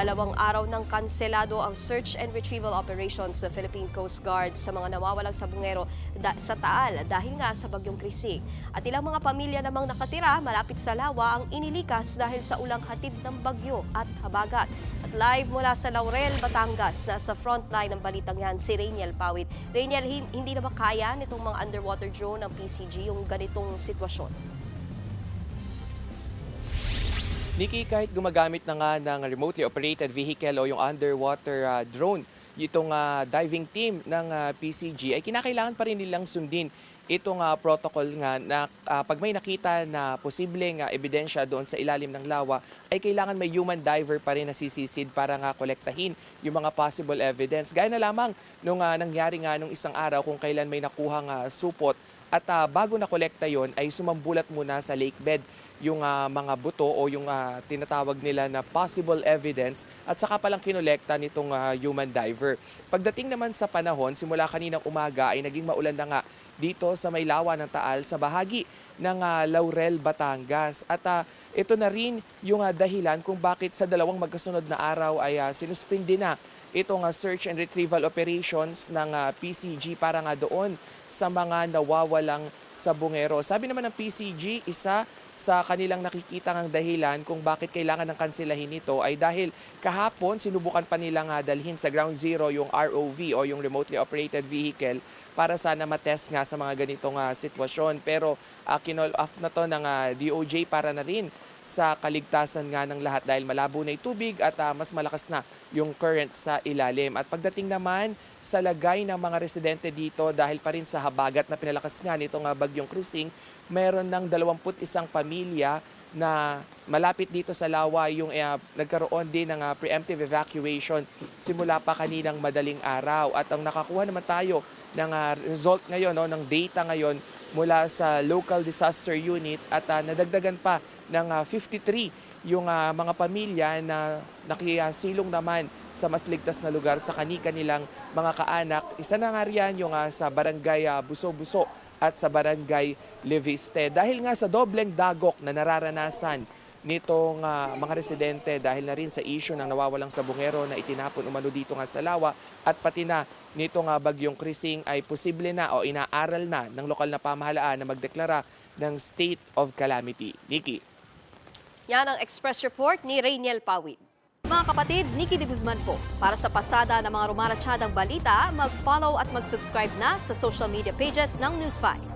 2 araw nang kanselado ang search and retrieval operations sa Philippine Coast Guard sa mga nawawalang sabungero sa Taal dahil nga sa bagyong Krising. At ilang mga pamilya namang nakatira malapit sa lawa ang inilikas dahil sa ulang hatid ng bagyo at habagat. At live mula sa Laurel, Batangas, sa frontline ng balitang yan si Rainiel Pawit. Rainiel, hindi na ba kaya nitong mga underwater drone ng PCG yung ganitong sitwasyon? Nikki, kahit gumagamit na nga ng remotely operated vehicle o yung underwater drone, itong diving team ng PCG ay kinakailangan pa rin nilang sundin itong protocol nga na pag may nakita na posibleng ebidensya doon sa ilalim ng lawa ay kailangan may human diver pa rin na sisisid para nga kolektahin yung mga possible evidence. Gaya na lamang nung nangyari nga nung isang araw kung kailan may nakuhang supot at bago na kolekta yon ay sumambulat muna sa lake bed yung mga buto o yung tinatawag nila na possible evidence at saka palang kinolekta nitong human diver. Pagdating naman sa panahon, simula kaninang umaga ay naging maulan na nga dito sa may lawa ng Taal sa bahagi ng Laurel, Batangas. At ito na rin yung dahilan kung bakit sa dalawang magkasunod na araw ay sinuspindi na itong search and retrieval operations ng PCG para nga doon sa mga nawawalang sabungero. Sabi naman ng PCG, isa sa kanilang nakikita ng dahilan kung bakit kailangan ng kanselahin ito ay dahil kahapon sinubukan pa nilang dalhin sa ground zero yung ROV o yung remotely operated vehicle para sana matest nga sa mga ganitong sitwasyon. Pero kinol off na to ng DOJ para na rin sa kaligtasan nga ng lahat dahil malabo na yung tubig at mas malakas na yung current sa ilalim. At pagdating naman sa lagay ng mga residente dito dahil pa rin sa habagat na pinalakas nga nitong bagyong Krising, meron ng 21 pamilya na malapit dito sa lawa yung nagkaroon din ng preemptive evacuation simula pa kaninang madaling araw. At ang nakakuha naman tayo ng result ngayon, ng data ngayon mula sa local disaster unit at nadagdagan pa ng 53 yung mga pamilya na nakisilong naman sa mas ligtas na lugar sa kanilang mga kaanak. Isa na nga riyan yung sa barangay Buso-Buso at sa barangay Leviste. Dahil nga sa dobleng dagok na nararanasan nitong mga residente dahil na rin sa issue ng nawawalang sabungero na itinapon umano dito nga sa lawa at pati na nitong bagyong Krising ay posible na o inaaral na ng lokal na pamahalaan na magdeklara ng state of calamity. Nikki. Yan ang Express Report ni Rainiel Pawit. Mga kapatid, Nikki de Guzman po. Para sa pasada ng mga rumaratsyadang balita, mag-follow at mag-subscribe na sa social media pages ng News 5.